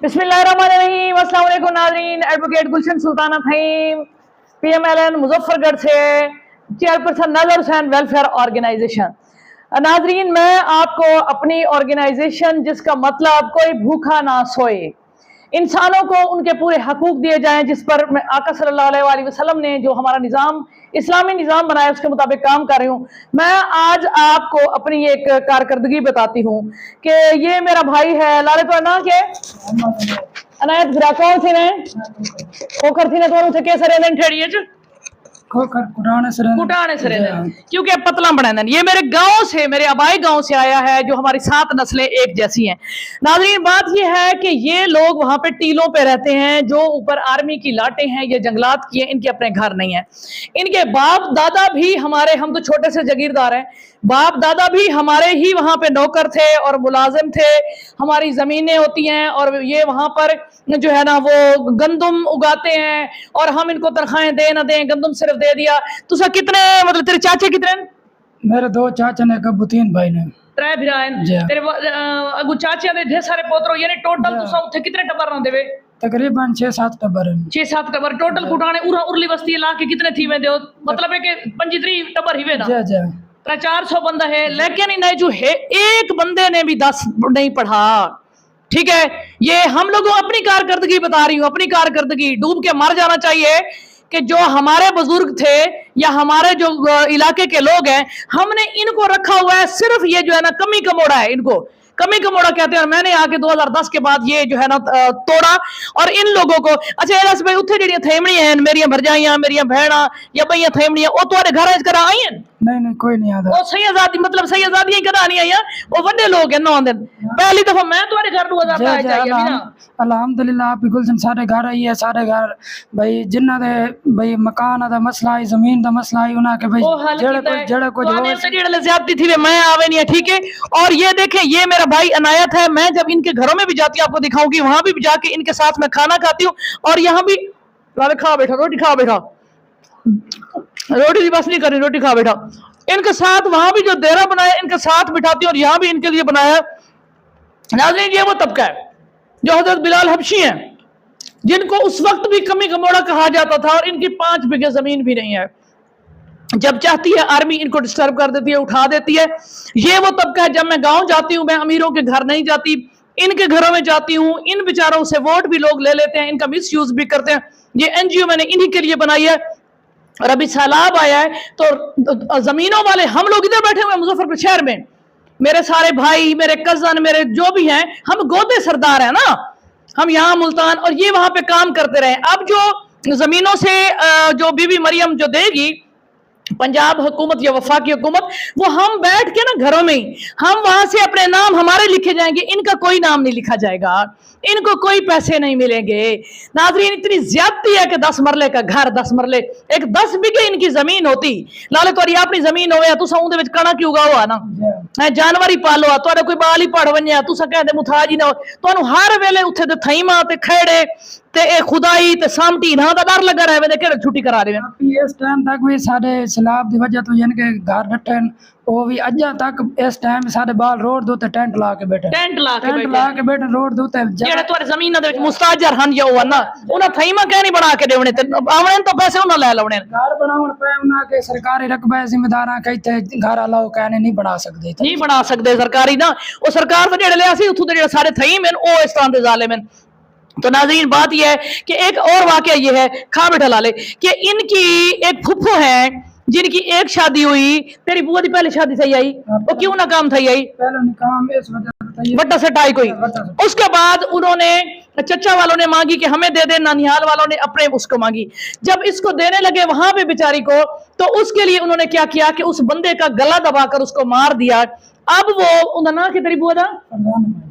बिस्मिल्लाहिर्रहमानिर्रहीम। अस्सलाम वालेकुम नाज़रीन। एडवोकेट गुलशन सुल्ताना थईम, PMLN मुजफ्फरगढ़ से, चेयरपर्सन नज़र हुसैन वेलफेयर ऑर्गेनाइजेशन। नाजरीन, मैं आपको अपनी ऑर्गेनाइजेशन जिसका मतलब कोई भूखा ना सोए, इंसानों को उनके पूरे हकूक दिए जाएं, जिस पर मैं आका सल्लल्लाहु अलैहि वसल्लम ने जो हमारा निज़ाम, इस्लामी निज़ाम बनाया, उसके मुताबिक काम कर रही हूँ। मैं आज आपको अपनी एक कारकर्दगी बताती हूँ कि ये मेरा भाई है, लाले तो ना के अनायत गिरा कौन सी ने खोखर थी ने तो उसे केसर ने ठेड़िए च कुटाने से क्योंकि पतला बनाना। ये मेरे गांव से, मेरे आबाई गांव से आया है, जो हमारी 7 नस्लें एक जैसी हैं। नाज़रीन, बात ये है कि ये लोग वहां पे टीलों पे रहते हैं, जो ऊपर आर्मी की लाटें हैं, ये जंगलात की हैं, इनके अपने घर नहीं है। इनके बाप दादा भी हमारे, हम तो छोटे से जागीरदार हैं, बाप दादा भी हमारे ही वहां पे नौकर थे और मुलाजिम थे। हमारी जमीनें होती हैं और ये वहां पर जो है ना वो गंदम उगाते हैं और हम इनको तनख्वाहें दे ना दें, गंदम सिर्फ दे दिया। तुसा कितने, मतलब तेरे चाचे कितने? मेरे 2 चाचा ने, कब 3 भाई ने, 3 भिराएं तेरे अगु चाचे दे ढेर सारे पोतरो, यानी टोटल तुसा उथे कितने टबर ना देवे? तकरीबन 6-7 टबर, 6-7 टबर टोटल कुटाने उरली बस्ती ला के कितने थी वे दो, मतलब है कि 25 टबर ही वे ना। 400 बंदा है, लेकिन इन्हें जो है एक बंदे ने भी 10 नहीं पढ़ा। ठीक है, ये हम लोगों अपनी कारकर्दगी बता रही हूँ, अपनी कारकर्दगी। डूब के मर जाना चाहिए कि जो हमारे बुजुर्ग थे या हमारे जो इलाके के लोग हैं, हमने इनको रखा हुआ है, सिर्फ ये जो है ना कमी कमोड़ा है, इनको कमी कमोड़ा कहते हैं। और मैंने आके 2010 के बाद ये जो है ना तोड़ा और इन लोगों को, अच्छा भाई उत्थे जेड़ियां थेमड़ियां हैं, मेरिया भरजाइयां, मेरिया भैणा या भैया थेमड़ियां, वो तुम्हारे घर करा आई हैं? नहीं कोई नहीं आता। वो सही आजादी, मतलब सही आजादियां कदा नहीं आई, वो बड़े लोग हैं 9 दिन पहली दफा मैं तुम्हारे घर अल्हम्दुलिल्लाह। आप गुलशन सारे घर आई है, सारे घर भाई जिन्ना दे भाई मकान दा मसला है, जमीन दा मसला है, उना के भाई जेड़ा कुछ हो ज्यादती थी मैं आवे नहीं है। ठीक है, और ये देखें, ये मेरा भाई अनायत है। मैं जब इनके घरों में भी जाती हूँ, आपको दिखाऊंगी, वहां भी जाके इनके साथ मैं खाना खाती हूँ और यहाँ भी खा बैठा, रोटी खा बैठा, रोटी बस नहीं कर रही, रोटी खा बैठा इनके साथ। वहां भी जो देरा बनाया इनके साथ बिठाती हूँ और यहाँ भी इनके लिए बनाया। नाज़रीन, ये वो तबका है जो हजरत बिलाल हबशी हैं, जिनको उस वक्त भी कमी कमोड़ा कहा जाता था और इनकी 5 बीघे जमीन भी नहीं है। जब चाहती है आर्मी इनको डिस्टर्ब कर देती है, उठा देती है। ये वो तबका है। जब मैं गांव जाती हूँ, मैं अमीरों के घर नहीं जाती, इनके घरों में जाती हूँ। इन बेचारों से वोट भी लोग ले लेते हैं, इनका मिस यूज भी करते हैं। ये NGO मैंने इन्हीं के लिए बनाई है। और अभी सैलाब आया है तो जमीनों वाले हम लोग इधर बैठे हुए हैं मुजफ्फरपुर शहर में, मेरे सारे भाई, मेरे कजन, मेरे जो भी हैं, हम गोदे सरदार हैं ना, हम यहाँ मुल्तान और ये वहां पे काम करते रहे। अब जो जमीनों से जो बीबी मरियम जो देगी पंजाब हुकूमत या वफाकी हुकूमत, वो हम बैठ के ना घरों में ही हम वहां से अपने नाम हमारे लिखे जाएंगे, इनका कोई नाम नहीं लिखा जाएगा, इनको कोई पैसे नहीं मिलेंगे। नाजरीन, इतनी ज्यादती है कि 10 मरले का घर, 10 मरले, एक 10 बीघे इनकी जमीन होती। लाले तो अपनी जमीन होवे, तुसा उहदे विच कणक ही उगाओ ना, जानवर ही पालो, तुहाडे कोई बाल ही पड़ वन्या, तुसा कहंदे मुथाज ही ना हो, तुहानू हर वेले उत्थे ते थईमा ते खेड़े ते ए खुदाई ते सामटी ना दा डर लगा रहे कि छुट्टी करा रहे हैं। इस टाइम तक भी साडे सैलाब दी वजह तो इनके घर डटे, वो भी अजा तक इस टाइम साडे बाल रोड दे टेंट ला के बैठे, टेंट ला के बैठे रोड दे जेड़े तुम्हारी जमीन दे विच मुस्ताजर हन या हुआ ना, उन्हां थईमा कह नहीं बना के देवणे ते आवणे तो पैसे उन्हां ले लवणे। घर बनाउण पे उन्हां के सरकारी रकबे जिम्मेदारां कहते घर अलाउ कहने नहीं बना सकदे, नहीं बना सकदे सरकारी ना, वो सरकार तो जेड़े लिया सी उथों दे जेड़े सारे थईम हैं ओ इस तरह दे जालिम हैं। तो नाज़रीन, बात यह है कि एक और वाकया ये है, खा बैठा लाले, कि इनकी एक फुफ्फो है जिनकी एक शादी हुई, तेरी बुआ की पहले शादी सही आई, वो क्यों ना काम थी आई, वट्टा सेट आई कोई। उसके बाद उन्होंने चचा वालों ने मांगी कि हमें दे दे, नानिहाल वालों ने अपने उसको मांगी। जब इसको देने लगे वहां पे बेचारी को, तो उसके लिए उन्होंने क्या किया कि उस बंदे का गला दबाकर उसको मार दिया। अब वो ना कि तेरी बुआ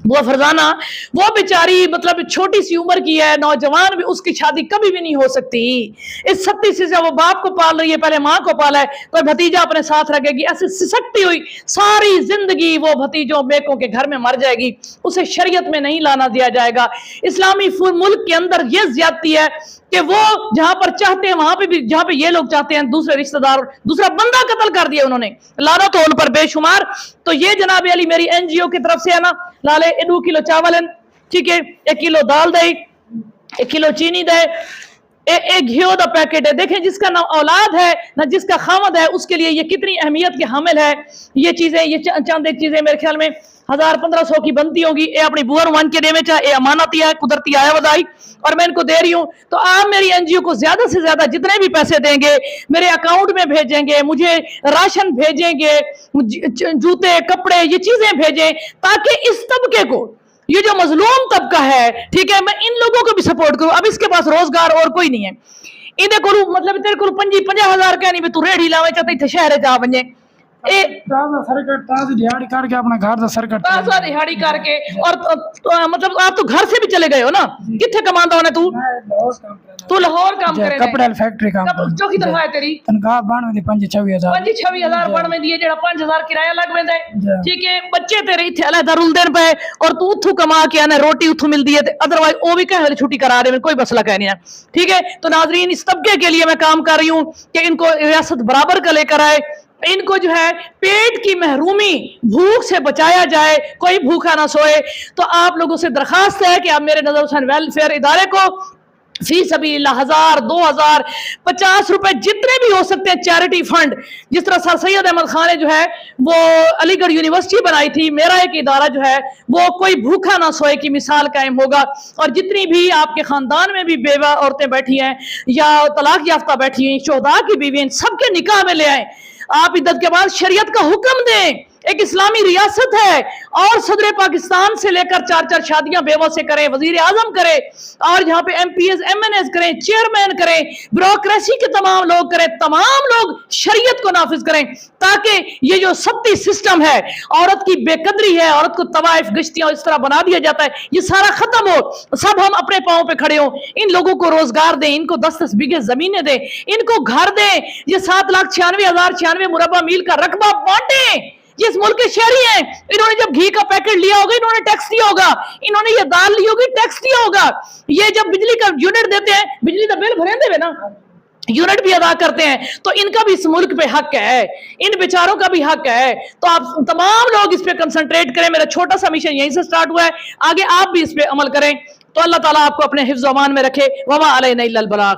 बुआ फरजाना, वो बेचारी मतलब छोटी सी उम्र की है, नौजवान भी, उसकी शादी कभी भी नहीं हो सकती। इस सख्ती से वो बाप को पाल रही है, पहले माँ को पाला है, कोई भतीजा अपने साथ रखेगी, ऐसे सिसकती हुई सारी जिंदगी वो भतीजों बेकों के घर में मर जाएगी, उसे शरीयत में नहीं लाना दिया जाएगा। इस्लामी मुल्क के अंदर ये ज्यादती है कि वो जहां पर चाहते हैं वहां पे भी, जहां पे ये लोग चाहते हैं दूसरे रिश्तेदार, दूसरा बंदा कत्ल कर दिया उन्होंने, लानत हो उन पर बेशुमार। तो ये जनाब अली मेरी NGO की तरफ से है ना, लाले 2 किलो चावल ٹھیک ہے 1 کلو دال دے 1 کلو چینی دے ایک گھیو دا پیکٹ ہے. دیکھیں جس کا نہ اولاد ہے نہ جس کا خامد ہے اس کے لیے یہ کتنی اہمیت کے حامل ہے. یہ چیزیں یہ چند ایک چیزیں میرے خیال میں 1000-1500 کی بنتی ہوگی. یہ اپنی بور ون کے دے میں چاہے یہ امانتی ہے قدرتی آیا ودائی اور میں ان کو دے رہی ہوں. تو آپ میری NGO کو زیادہ سے زیادہ جتنے بھی پیسے دیں گے میرے اکاؤنٹ میں بھیجیں گے, مجھے راشن بھیجیں گے, جوتے کپڑے یہ چیزیں بھیجیں تاکہ اس طبقے کو یہ جو مظلوم طبقہ ہے ٹھیک ہے میں ان لوگوں کو بھی سپورٹ کروں. اب اس کے پاس روزگار اور کوئی نہیں ہے. ادھے کو مطلب تیرے کو 50,000 کہنی بھی تو ریڑھی لاوے چاہتے تھے شہر جا بنجے تازہ دیہڑی کر کے اپنا گھر دا سرکٹ تازہ دیہڑی کر کے اور مطلب آپ تو گھر سے بھی چلے گئے ہو نا کتنے کماندا ہونے تو لاہور کام کرے کپڑے فیکٹری کام جو کی تنخواہ ہے تیری تنخواہ 92-26,000 26,000 بن میں دیے جڑا 5,000 کرایہ لگ ویندا ہے ٹھیک ہے. بچے تیرے ایتھے علیحدہ رلدن پے اور تو اتھو کما کے آنا روٹی اتھو ملدی ہے ادروائز او بھی کہے چھٹی کرا رہے ہیں کوئی مسئلہ کہہ نہیں ہے ٹھیک ہے. تو ناظرین اس طبقے کے لیے میں کام کر رہی ہوں کہ ان کو ریاست برابر کا لے کر آئے, ان کو جو ہے پیٹ کی محرومی بھوک سے بچایا جائے, کوئی بھوکا نہ سوئے. تو آپ لوگوں سے درخواست ہے کہ آپ میرے نظر حسین ویلفیئر ادارے کو فی سبیل اللہ 1000 2000 50 روپے جتنے بھی ہو سکتے ہیں چیریٹی فنڈ, جس طرح سر سید احمد خان نے جو ہے وہ علی گڑھ یونیورسٹی بنائی تھی, میرا ایک ادارہ جو ہے وہ کوئی بھوکا نہ سوئے کی مثال قائم ہوگا. اور جتنی بھی آپ کے خاندان میں بھی بیوہ عورتیں بیٹھی ہیں یا طلاق یافتہ بیٹھی ہیں شہداء کی بیوی ہیں سب کے نکاح میں لے آئیں. آپ عدت کے بعد شریعت کا حکم دیں, ایک اسلامی ریاست ہے اور صدر پاکستان سے لے کر 4 شادیاں بیوہ سے کریں, وزیر اعظم کرے اور جہاں پہ MPs MNs کریں, چیئرمین کریں, بیوروکریسی کے تمام لوگ کریں, تمام لوگ شریعت کو نافذ کریں تاکہ یہ جو سبتی سسٹم ہے عورت کی بے قدری ہے, عورت کو طوائف گشتیاں اس طرح بنا دیا جاتا ہے, یہ سارا ختم ہو, سب ہم اپنے پاؤں پہ کھڑے ہوں. ان لوگوں کو روزگار دیں, ان کو 10-10 بیگھے زمینیں دیں, ان کو گھر دیں, یہ 7,96,096 مربع میل کا رقبہ بانٹیں. یہ اس ملک کے شہری ہیں, انہوں نے جب گھی کا پیکٹ لیا ہوگا انہوں نے ٹیکس دیا ہوگا, انہوں نے یہ دال لی ہوگی ٹیکس دیا ہوگا, یہ جب بجلی کا یونٹ دیتے ہیں بجلی کا بل بھریں دے نا یونٹ بھی ادا کرتے ہیں, تو ان کا بھی اس ملک پہ حق ہے, ان بیچاروں کا بھی حق ہے. تو آپ تمام لوگ اس پہ کنسنٹریٹ کریں. میرا چھوٹا سا مشن یہیں سے سٹارٹ ہوا ہے, آگے آپ بھی اس پہ عمل کریں. تو اللہ تعالیٰ آپ کو اپنے حفظ و امان میں رکھے. وما علینا الا البلاغ.